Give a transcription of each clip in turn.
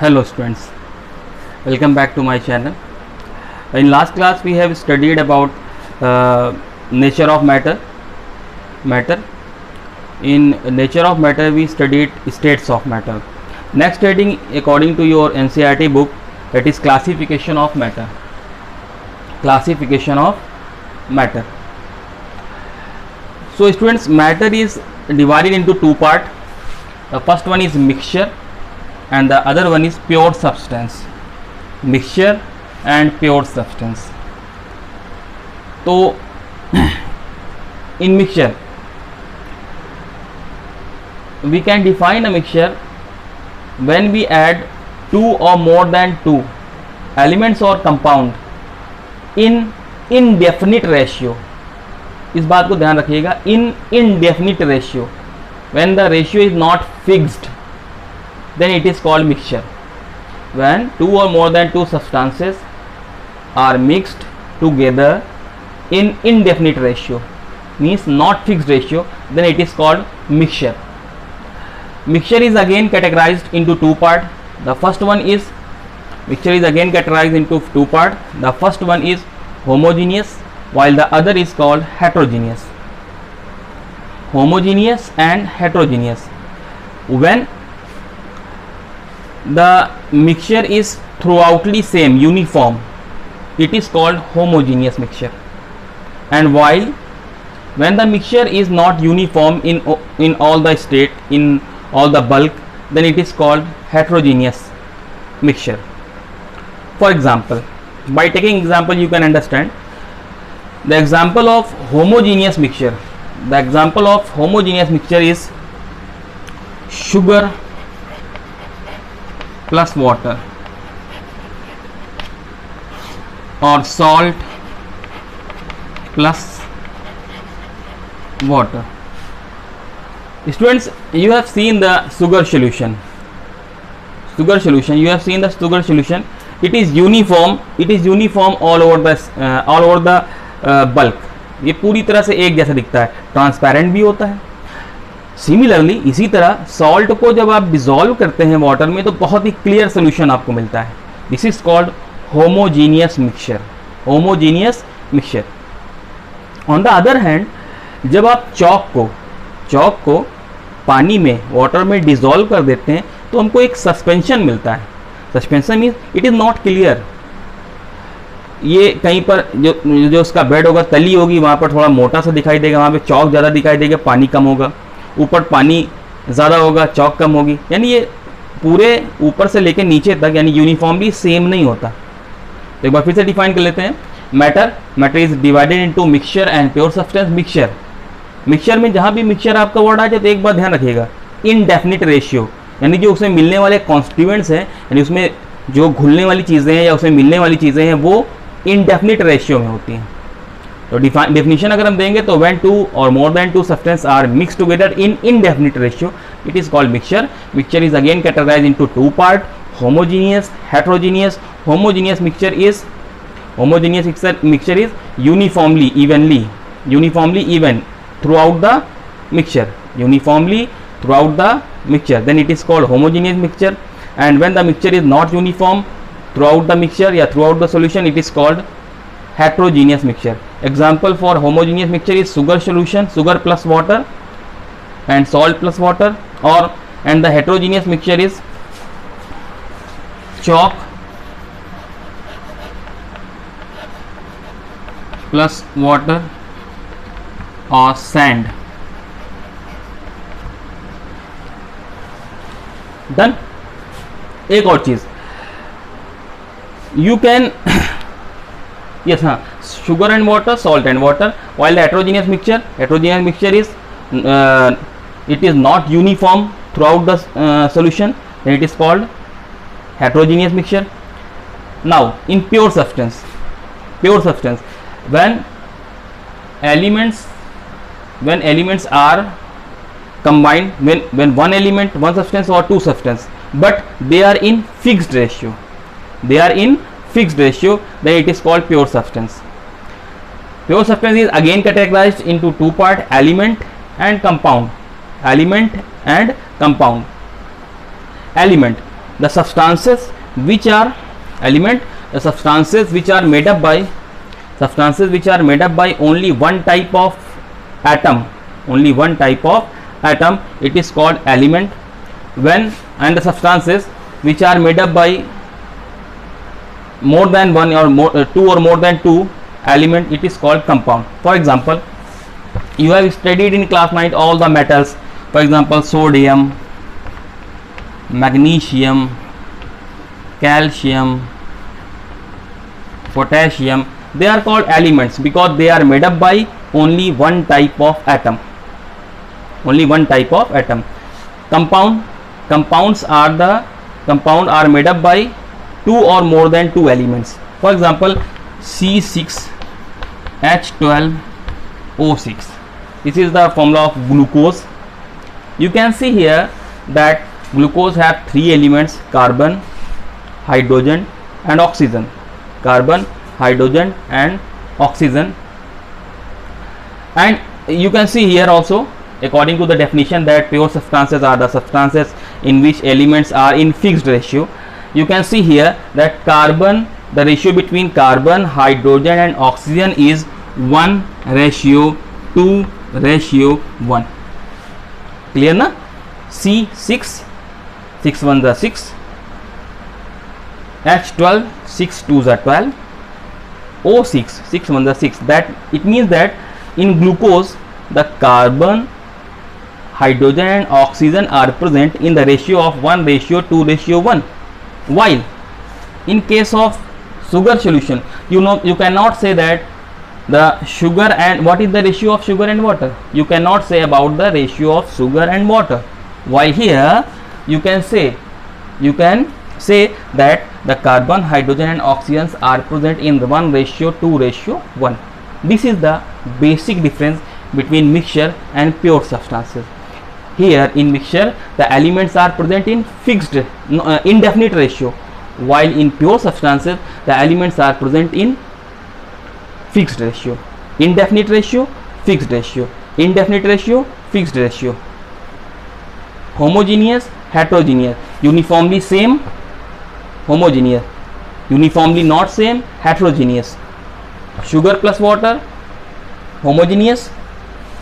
Hello students, welcome back to my channel. In last class we have studied about nature of matter. In nature of matter we studied states of matter. Next heading according to your NCERT book, that is classification of matter. Classification of matter. So students, matter is divided into two parts. The first one is mixture and the other one is pure substance. Mixture and pure substance. So in mixture we can define a mixture when we add two or more than two elements or compound in indefinite ratio. इस बात को ध्यान रखिएगा, in indefinite ratio. When the ratio is not fixed, then it is called mixture. When two or more than two substances are mixed together in indefinite ratio, means not fixed ratio, then it is called mixture. Mixture is again categorized into two parts. The first one is mixture is again categorized into two parts. The first one is homogeneous, while the other is called heterogeneous. Homogeneous and heterogeneous. When the mixture is throughoutly same, uniform, it is called homogeneous mixture. And while when the mixture is not uniform in all the state, in all the bulk, then it is called heterogeneous mixture. For example, by taking example you can understand. The example of homogeneous mixture. The example of homogeneous mixture is sugar plus water or salt plus water. Students, you have seen the sugar solution. You have seen the sugar solution. It is uniform. It is uniform all over the bulk. ये पूरी तरह से एक जैसा दिखता है, transparent भी होता है. सिमिलरली इसी तरह सॉल्ट को जब आप डिसॉल्व करते हैं वाटर में तो बहुत ही क्लियर सोल्यूशन आपको मिलता है. This is called homogeneous mixture. Homogeneous mixture. On the other hand, जब आप चॉक को पानी में, वाटर में डिसॉल्व कर देते हैं तो हमको एक सस्पेंशन मिलता है. Suspension means it is not clear. ये कहीं पर जो उसका बेड होगा, तली होगी, वहाँ पर थोड़ा मोटा सा दिखाई देगा, वहाँ पे चौक ज़्यादा दिखाई देगा, पानी कम होगा. ऊपर पानी ज़्यादा होगा, चौक कम होगी. यानी ये पूरे ऊपर से लेकर नीचे तक यानी यूनिफॉर्मली सेम नहीं होता. तो एक बार फिर से डिफाइन कर लेते हैं. Matter is divided into mixture and pure substance. Mixture में जहाँ भी मिक्सचर आपका वर्ड आ जाए तो एक बात ध्यान रखिएगा, इनडेफिनिट रेशियो, यानी जो उसमें मिलने वाले कॉन्स्टिट्यूएंट्स हैं, यानी उसमें जो घुलने वाली चीज़ें हैं या उसमें मिलने वाली चीज़ें हैं वो इनडेफिनिट रेशियो में होती हैं. तो डेफिनेशन अगर हम देंगे तो when two or more than two substance are mix together in indefinite ratio, it is called mixture. Mixture is again categorised into two part, homogeneous, heterogeneous. Homogeneous mixture is uniformly even throughout the mixture. Then it is called homogeneous mixture. And when the mixture is not uniform throughout the mixture, throughout the solution, it is called heterogeneous mixture. Example for homogeneous mixture is sugar solution, sugar plus water and salt plus water, and the heterogeneous mixture is chalk plus water or sand. Done. एक और चीज you can yes, sugar and water, salt and water, while the heterogeneous mixture is it is not uniform throughout the solution, then it is called heterogeneous mixture. Now in pure substance, when elements are combined, when one substance or two substance, but they are in fixed ratio, then it is called pure substance. Pure substance is again categorized into two parts, element and compound. Element. the substances which are element, the substances which are made up by only one type of atom, it is called element. When and the substances which are made up by more than one or more, two or more than two element, it is called compound. For example, you have studied in class 9 all the metals, for example sodium, magnesium, calcium, potassium. They are called elements because they are made up by only one type of atom. Compounds are made up by two or more than two elements. For example, C6H12O6. This is the formula of glucose. You can see here that glucose have three elements: carbon, hydrogen and oxygen. And you can see here also, according to the definition, that pure substances are the substances in which elements are in fixed ratio. You can see here that the ratio between carbon, hydrogen and oxygen is 1:2:1. Clear na? C6, 6 1s are 6, H12, 6 2s are 12, O6, 6 1s are 6. That it means that in glucose the carbon, hydrogen and oxygen are present in the ratio of 1:2:1. While in case of sugar solution, you cannot say that the sugar, and what is the ratio of sugar and water? You cannot say about the ratio of sugar and water. While here you can say that the carbon, hydrogen and oxygen are present in the 1:2:1. This is the basic difference between mixture and pure substances. Here in mixture the elements are present in fixed indefinite ratio, while in pure substances the elements are present in fixed ratio. Indefinite ratio, fixed ratio. Indefinite ratio, fixed ratio. Homogeneous, heterogeneous. Uniformly same, homogeneous. Uniformly not same, heterogeneous. Sugar plus water, homogeneous.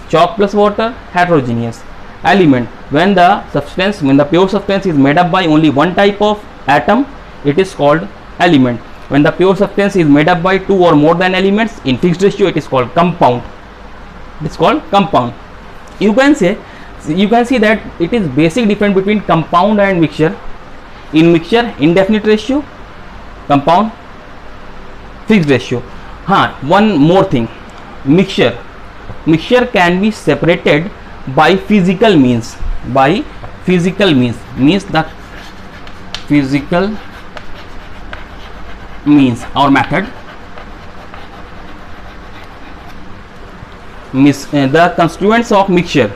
Chalk plus water, heterogeneous. Element, when the pure substance is made up by only one type of atom, it is called element. When the pure substance is made up by two or more than elements in fixed ratio, it is called compound. You can see that it is basic difference between compound and mixture. In mixture, indefinite ratio, compound, fixed ratio. One more thing, mixture can be separated by physical means. Means the physical means or method. The constituents of mixture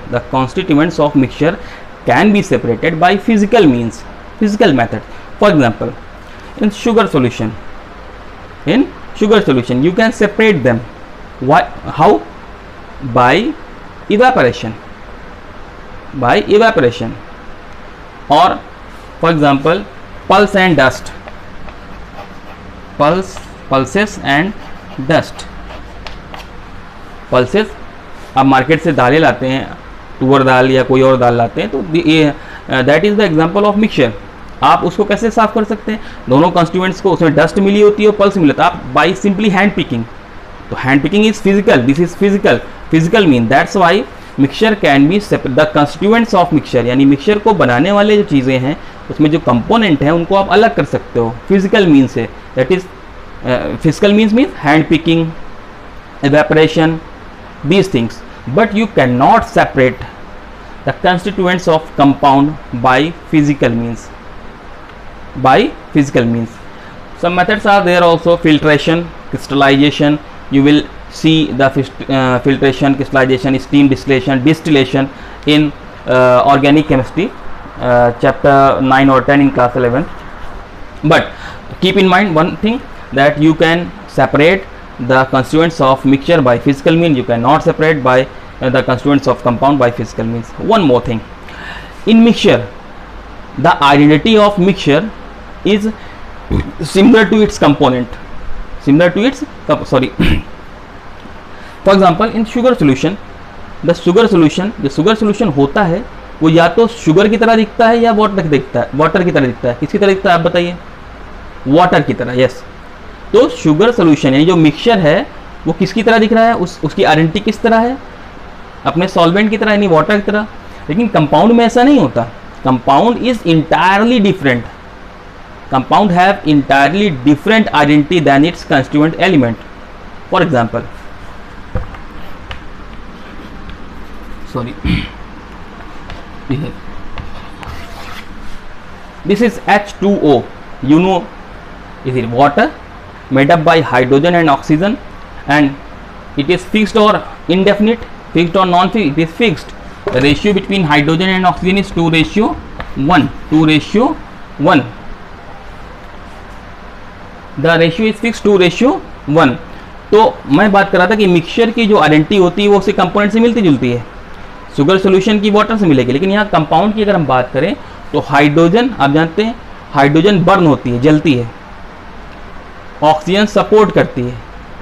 can be separated by physical means, physical method. For example, in sugar solution you can separate them. How? By evaporation. Or for example, pulses and dust. Pulses, आप market से दालें लाते हैं, तुअर दाल या कोई और दाल लाते हैं, तो that is the example of mixture. आप उसको कैसे साफ कर सकते हैं? दोनों कॉन्स्टिट्यूएंट्स को, उसमें डस्ट मिली होती है और पल्स मिला, तो आप बाई सिंपली हैंड पिकिंग. तो hand picking is physical, this is physical mean. That's why mixture can be separate. The constituents of mixture, यानी मिक्सचर को बनाने वाले जो चीज़ें हैं उसमें जो कंपोनेंट हैं उनको आप अलग कर सकते हो फिजिकल मीन से. That is physical means hand picking, evaporation, these things. But you cannot separate the constituents of compound by physical means. Some methods are there also: filtration, crystallization. You will see the filtration, crystallization, steam distillation in organic chemistry chapter 9 or 10 in class 11. But keep in mind one thing, that you can separate the constituents of mixture by physical means. You cannot separate by the constituents of compound by physical means. One more thing, in mixture the identity of mixture is similar to its component, similar to its sorry for example in sugar solution, the sugar solution, जो sugar solution होता है वो या तो sugar की तरह दिखता है या वाटर की दिखता है, वाटर की तरह दिखता है। किसकी तरह दिखता है आप बताइए? वाटर की तरह, यस। तो शुगर सोल्यूशन यानी जो मिक्सचर है वो किसकी तरह दिख रहा है, उसकी आइडेंटिटी किस तरह है? अपने सॉल्वेंट की तरह यानी वाटर की तरह। लेकिन कंपाउंड में ऐसा नहीं होता, compound is entirely different, compound have entirely different identity than its constituent element. For example, sorry, this is H2O, you know, is it water made up by hydrogen and oxygen, and it is fixed or indefinite, fixed or non-fixed? It is fixed. The ratio between hydrogen and oxygen is 2:1, 2:1. The ratio is fixed 2:1. तो मैं बात कर रहा था कि mixture की जो identity होती है वो उसके कंपोनेंट से मिलती जुलती है। शुगर सोल्यूशन की वाटर से मिलेगी, लेकिन यहाँ कंपाउंड की अगर हम बात करें तो हाइड्रोजन, आप जानते हैं हाइड्रोजन बर्न होती है, जलती है, ऑक्सीजन सपोर्ट करती है,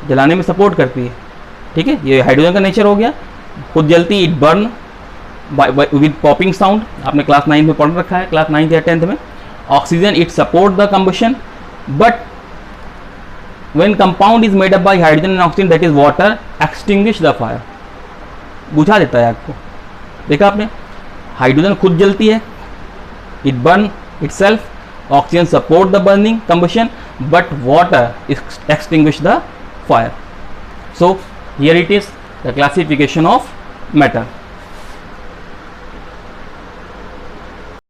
जलाने में सपोर्ट करती है, ठीक है, ये हाइड्रोजन का नेचर हो गया, खुद जलती है, it burn with popping sound, आपने क्लास 9 में पढ़ रखा है, क्लास 9th या 10th में। Oxygen it support the combustion, but when compound is made up by hydrogen and oxygen, that is water, extinguish the fire, बुझा देता है आग को। देखा आपने, हाइड्रोजन खुद जलती है, it burn itself, oxygen support the burning combustion, but water extinguish the fire. So here it is the classification of matter.